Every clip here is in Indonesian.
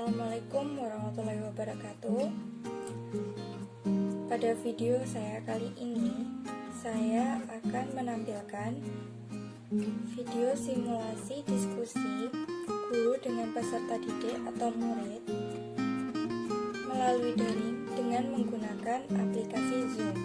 Assalamualaikum warahmatullahi wabarakatuh. Pada video saya kali ini, saya akan menampilkan video simulasi diskusi guru dengan peserta didik atau murid melalui daring dengan menggunakan aplikasi Zoom.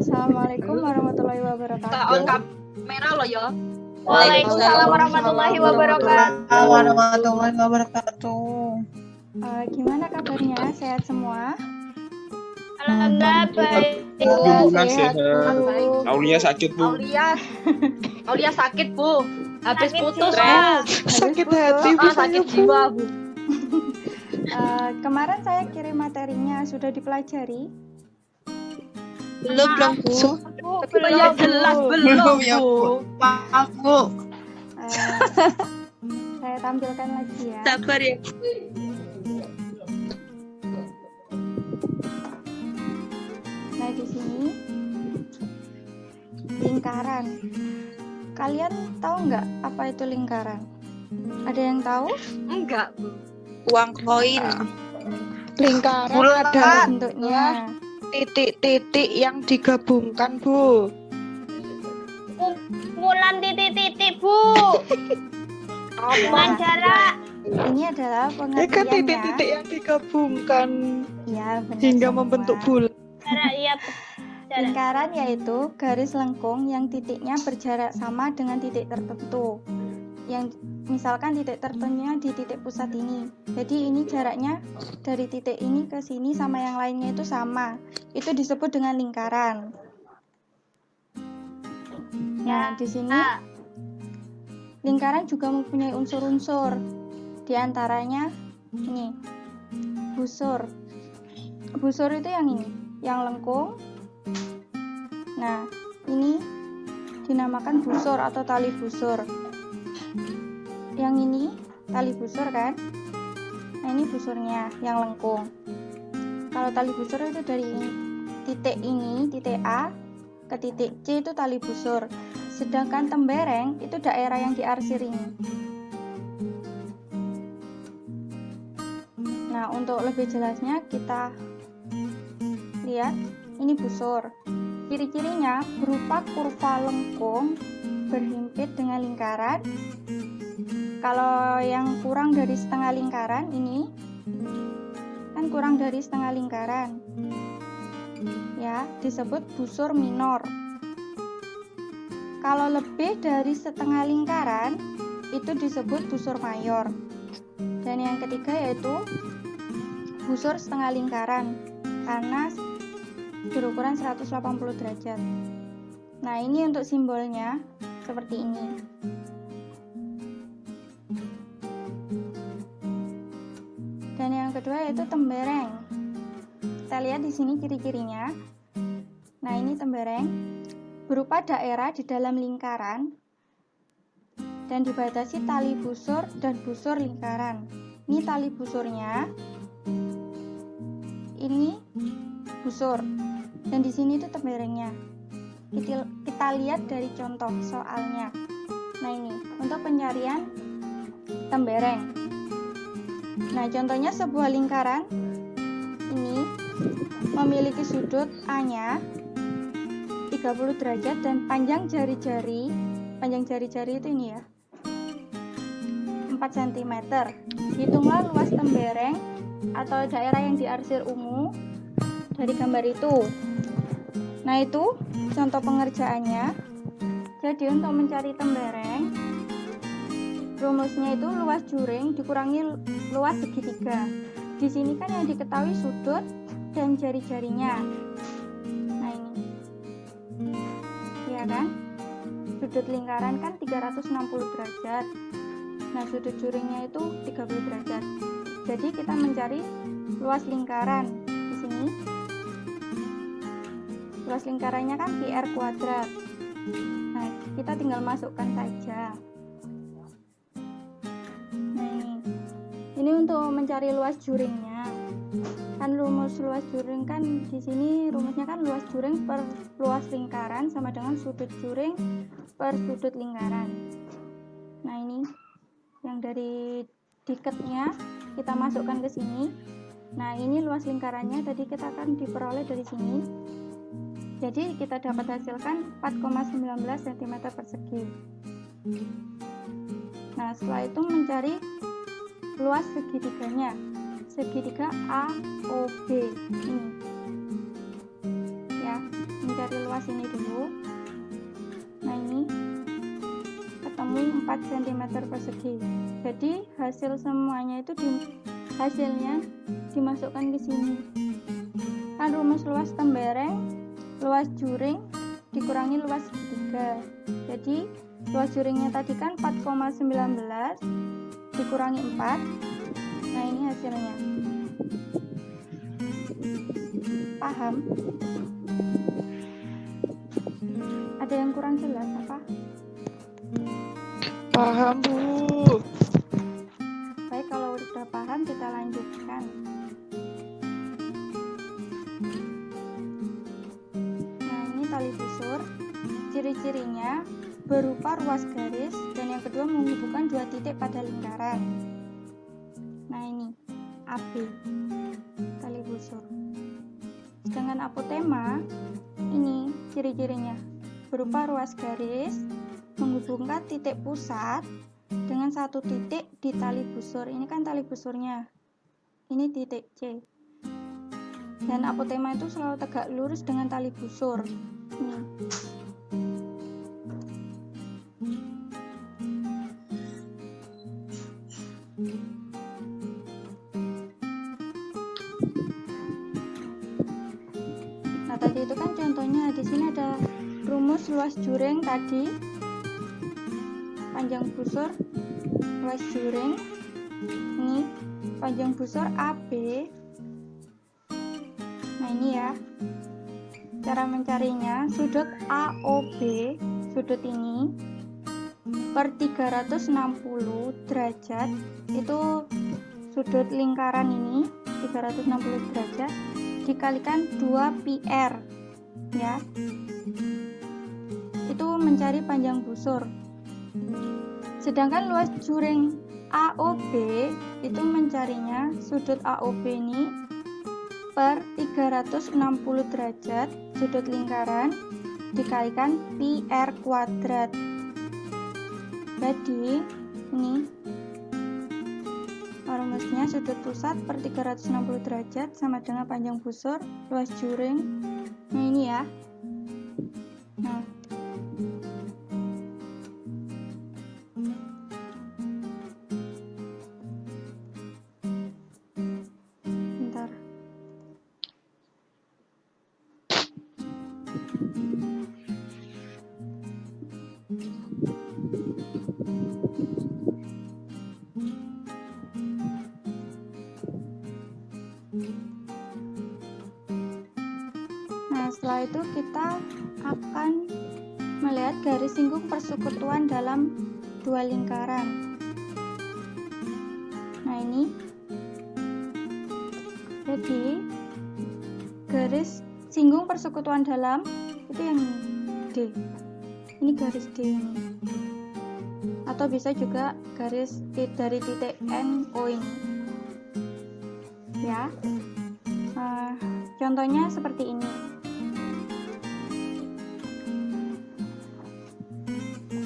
Assalamualaikum warahmatullahi wabarakatuh. On kamera lo ya. Waalaikumsalam warahmatullahi wabarakatuh. Gimana kabarnya? Sehat semua? Alhamdulillah baik. Sehat, Bu. Aulia sakit, Bu. Aulia sakit, Bu. Habis Sakit putus, jiwa. Bu. Sakit hati, Sakit jiwa, Bu. Kemarin saya kirim materinya, sudah dipelajari? Belum, Bu. Ya jelas belum, Bu. Maaf, Bu. Saya tampilkan lagi ya. Sabar ya. Nah, di sini lingkaran. Kalian tahu nggak apa itu lingkaran? Ada yang tahu? Enggak, Bu. Uang koin. Lingkaran Bulat. ada Bentuknya. titik-titik yang digabungkan, Bu. Kumpulan titik-titik, Bu. Dengan jarak. Ini adalah Ya kan pengertiannya. titik-titik yang digabungkan Ya, benar hingga semua. membentuk bulat. Jarak, iya. Jarak. Lingkaran yaitu garis lengkung yang titiknya berjarak sama dengan titik tertentu. Yang misalkan titik tertentunya di titik pusat ini. Jadi ini jaraknya dari titik ini ke sini sama yang lainnya itu sama. Itu disebut dengan lingkaran. Nah, di sini lingkaran juga mempunyai unsur-unsur. Di antaranya ini busur. Busur itu yang ini, yang lengkung. Nah, ini dinamakan busur atau tali busur. Yang ini tali busur kan? Nah, ini busurnya yang lengkung. Kalau tali busur itu dari titik ini, titik A ke titik C itu tali busur. Sedangkan tembereng itu daerah yang diarsir ini. Nah, untuk lebih jelasnya kita lihat ini busur. Ciri-cirinya berupa kurva lengkung berhimpit dengan lingkaran. Kalau yang kurang dari setengah lingkaran ini kan kurang dari setengah lingkaran. Ya, disebut busur minor. Kalau lebih dari setengah lingkaran itu disebut busur mayor. Dan yang ketiga yaitu busur setengah lingkaran karena berukuran 180 derajat. Nah, ini untuk simbolnya seperti ini. Dan yang kedua yaitu tembereng. Kita lihat di sini ciri-cirinya. Nah, ini tembereng berupa daerah di dalam lingkaran dan dibatasi tali busur dan busur lingkaran. Ini tali busurnya. Ini busur. Dan di sini itu temberengnya. Kita lihat dari contoh soalnya. Nah, ini untuk pencarian tembereng. Nah, contohnya sebuah lingkaran ini memiliki sudut A-nya 30 derajat dan panjang jari-jari itu ini ya 4 cm. Hitunglah luas tembereng atau daerah yang diarsir ungu dari gambar itu. Nah, itu contoh pengerjaannya. Jadi untuk mencari tembereng, rumusnya itu luas juring dikurangi luas segitiga. Di sini kan yang diketahui sudut dan jari-jarinya. Nah, ini. Ya kan? Sudut lingkaran kan 360 derajat. Nah, sudut juringnya itu 30 derajat. Jadi kita mencari luas lingkaran di sini. Luas lingkarannya kan PR kuadrat. Nah, kita tinggal masukkan saja. Nah, ini untuk mencari luas juringnya. Kan rumus luas juring kan di sini rumusnya kan luas juring per luas lingkaran sama dengan sudut juring per sudut lingkaran. Nah, ini yang dari diketnya kita masukkan ke sini. Nah, ini luas lingkarannya tadi kita akan diperoleh dari sini. Jadi kita dapat hasilkan 4,19 cm persegi. Nah, setelah itu mencari luas segitiganya. Segitiga AOB ini. Ya, mencari luas ini dulu. Nah, ini ketemu 4 cm persegi. Jadi hasil semuanya itu hasilnya dimasukkan ke sini. Kan rumus luas tembereng, luas juring dikurangi luas segitiga. Jadi luas juringnya tadi kan 4,19 dikurangi 4. Nah, ini hasilnya. Paham? Ada yang kurang jelas apa? Paham, Bu. Baik, kalau udah paham kita lanjutkan. Nah, ini tali busur. Ciri-cirinya berupa ruas garis dan yang kedua menghubungkan dua titik pada lingkaran. Nah, ini AB tali busur. Sedangkan apotema ini ciri-cirinya berupa ruas garis menghubungkan titik pusat dengan satu titik di tali busur. Ini kan tali busurnya. Ini titik C. Dan apotema itu selalu tegak lurus dengan tali busur. Ini. Nah, tadi itu kan contohnya di sini ada rumus luas juring tadi. Panjang busur luas juring. Ini panjang busur AB. Nah, ini ya. Cara mencarinya, sudut AOB, sudut ini per 360 derajat itu sudut lingkaran ini 360 derajat dikalikan 2 PR ya, itu mencari panjang busur. Sedangkan luas juring AOB itu mencarinya sudut AOB ini per 360 derajat sudut lingkaran dikalikan PR kuadrat. Jadi ini rumusnya sudut pusat per 360 derajat sama dengan panjang busur luas juring. Nah, ini ya. Nah, bentar. Nah, setelah itu kita akan melihat garis singgung persekutuan dalam dua lingkaran. Nah, ini. Jadi, garis singgung persekutuan dalam itu yang ini, D. Ini garis D ini. Atau bisa juga garis dari titik N O ini. Ya. Contohnya seperti ini.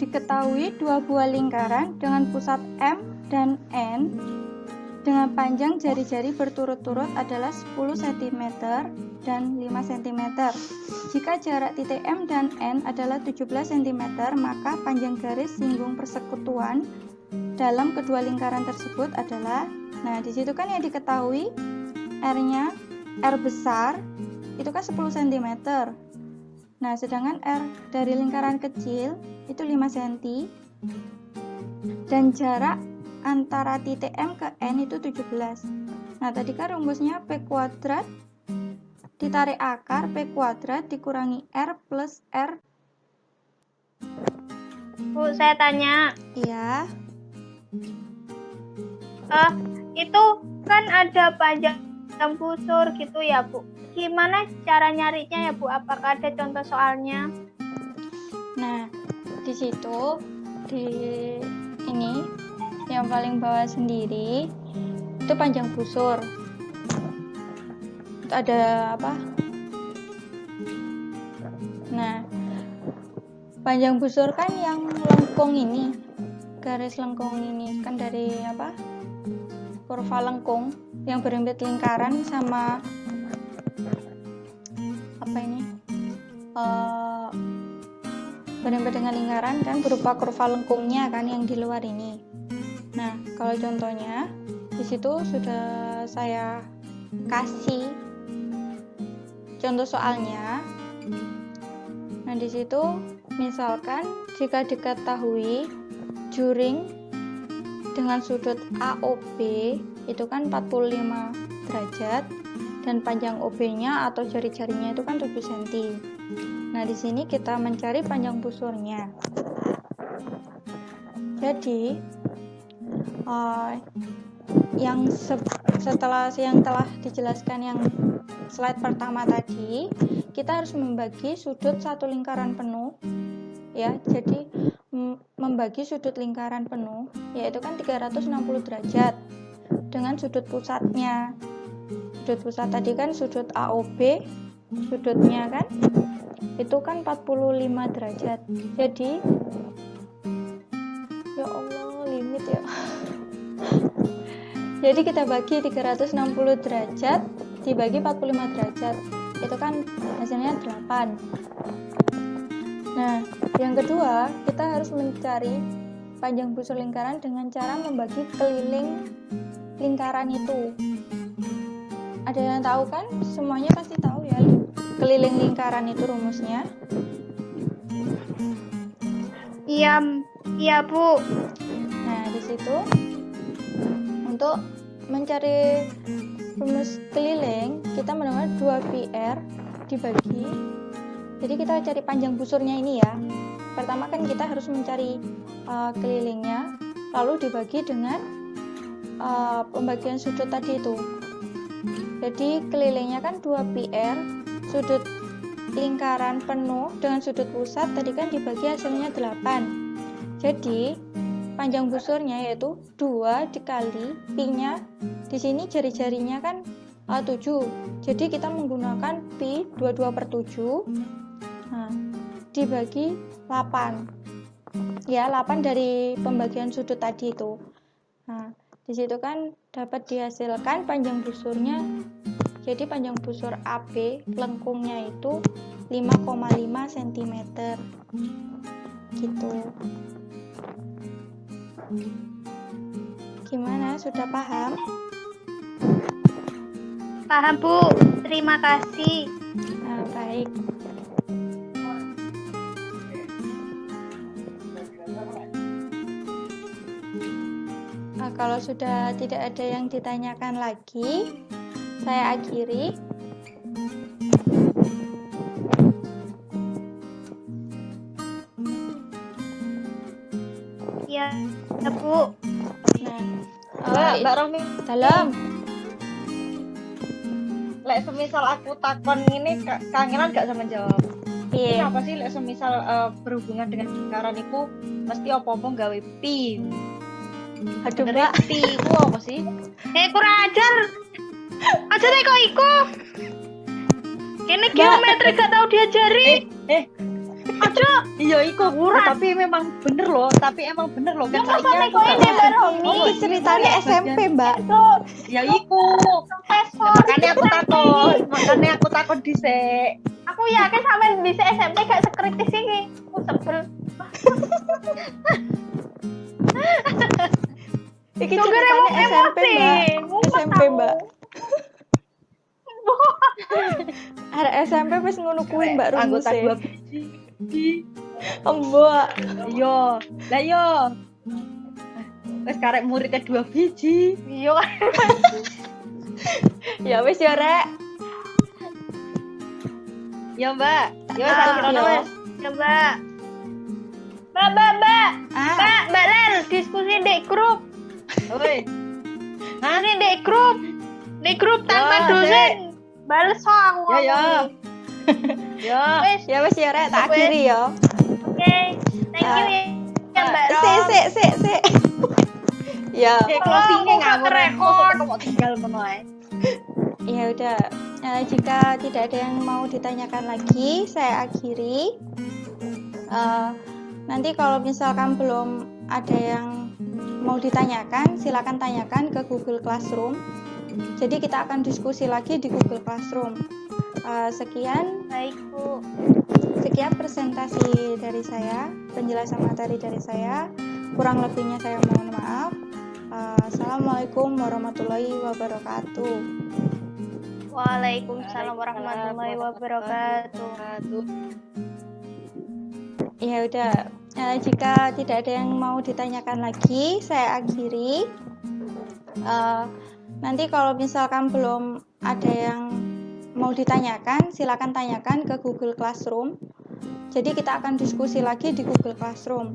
Diketahui dua buah lingkaran dengan pusat M dan N dengan panjang jari-jari berturut-turut adalah 10 cm dan 5 cm. Jika jarak titik M dan N adalah 17 cm, maka panjang garis singgung persekutuan dalam kedua lingkaran tersebut adalah, nah di situ kan yang diketahui R-nya, R besar itu kan 10 cm. Nah, sedangkan R dari lingkaran kecil itu 5 cm dan jarak antara titik M ke N itu 17. Nah, tadi kan rumusnya P kuadrat ditarik akar P kuadrat dikurangi R plus R. Bu, saya tanya. Iya. Itu kan ada panjang panjang busur gitu ya Bu. Gimana cara nyarinya ya Bu? Apakah ada contoh soalnya? Nah, di situ di ini yang paling bawah sendiri itu panjang busur. Ada apa? Nah, panjang busur kan yang lengkung ini, garis lengkung ini kan dari apa? Kurva lengkung yang berhimpit lingkaran sama apa ini? Berhimpit dengan lingkaran kan berupa kurva lengkungnya kan yang di luar ini. Nah, kalau contohnya di situ sudah saya kasih contoh soalnya. Nah, di situ misalkan jika diketahui juring dengan sudut AOB itu kan 45 derajat dan panjang OB-nya atau jari-jarinya itu kan 7 cm. Nah, di sini kita mencari panjang busurnya. Jadi setelah yang telah dijelaskan yang slide pertama tadi, kita harus membagi sudut satu lingkaran penuh ya. Jadi membagi sudut lingkaran penuh yaitu kan 360 derajat dengan sudut pusatnya. Sudut pusat tadi kan sudut AOB, sudutnya kan itu kan 45 derajat. Jadi ya Allah, limit ya. Jadi kita bagi 360 derajat dibagi 45 derajat, itu kan hasilnya 8. Nah, yang kedua, kita harus mencari panjang busur lingkaran dengan cara membagi keliling lingkaran itu. Ada yang tahu kan? Semuanya pasti tahu ya, keliling lingkaran itu rumusnya. Iya Bu. Nah, di situ untuk mencari rumus keliling kita menggunakan 2πr dibagi. Jadi kita cari panjang busurnya ini ya. Pertama kan kita harus mencari kelilingnya, lalu dibagi dengan pembagian sudut tadi itu. Jadi kelilingnya kan 2πr, sudut lingkaran penuh dengan sudut pusat tadi kan dibagi hasilnya 8. Jadi panjang busurnya yaitu 2 dikali pi-nya, di sini jari-jarinya kan 7. Jadi kita menggunakan pi 22/7. Nah, dibagi 8. Ya, 8 dari pembagian sudut tadi itu. Nah, di situ kan dapat dihasilkan panjang busurnya. Jadi panjang busur AB lengkungnya itu 5,5 cm. Gitu. Gimana? Sudah paham? Paham Bu. Terima kasih. Nah, baik. Nah, kalau sudah tidak ada yang ditanyakan lagi, saya akhiri. Iya, Bu. Nah, Mbak Romi, dalam. lek semisal aku takon ini kangenan gak sama jawab. Ini Iya. apa sih lek semisal berhubungan dengan lingkaran itu mesti apa-apa gawe pi. Aduh, Dari Mbak. pi itu apa sih? Kurang ajar. Ajar kok iku. Kene geometri gak tau diajari. Aja. Iya iku tapi emang bener loh kan Ya, saiki masa aku kok ini, gak- Mbak Romi? Oh, Ini ceritanya SMP, Mbak. Ya iku. Profesor. Makanya aku takon dhisik. Aku yakin sampean bisa SMP gak sekritis ini. Aku sebel. Iki Sugar ceritanya emosi. SMP, Mbak. Ngumpet SMP, aku. Mbak. Ada SMP wis ngono kuwi, Mbak Anggota rumusnya. 2 biji. Mbak. Iya. Lah yo. Wes karek muridnya 2 biji. Iya kan. Ya wis ya, Rek. Ya, Mbak. Yo Ah, sakirana iya. wes. Coba. Mbak. Ah, Mbak Lel, diskusi di grup. Oi. Ini di grup. Di grup tanpa Ya, dosen. Bales so aku Ya, ya. ngomong. Ya. Wes, Ya wes ya rek, tak Wes. akhiri ya. oke. Thank you ya Mbak Rom. Sik. Ya. Closingnya Oh, ngawur. record. Kok tinggal ngono ae. Ya udah, jika tidak ada yang mau ditanyakan lagi, saya akhiri. Nanti kalau misalkan belum ada yang mau ditanyakan, silakan tanyakan ke Google Classroom. Jadi kita akan diskusi lagi di Google Classroom. Sekian Baik, Bu. presentasi dari saya, penjelasan materi dari saya. Kurang lebihnya saya mohon maaf. Assalamualaikum warahmatullahi wabarakatuh. Waalaikumsalam warahmatullahi wabarakatuh. Ya udah, jika tidak ada yang mau ditanyakan lagi, saya akhiri. Nanti kalau misalkan belum ada yang mau ditanyakan, silakan tanyakan ke Google Classroom. Jadi kita akan diskusi lagi di Google Classroom.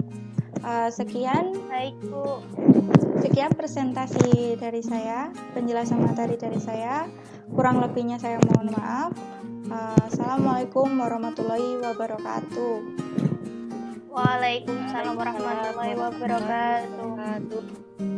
Sekian Baik, Bu. presentasi dari saya, penjelasan materi dari saya. Kurang lebihnya saya mohon maaf. Assalamualaikum warahmatullahi wabarakatuh. Waalaikumsalam warahmatullahi wabarakatuh. Wabarakatuh.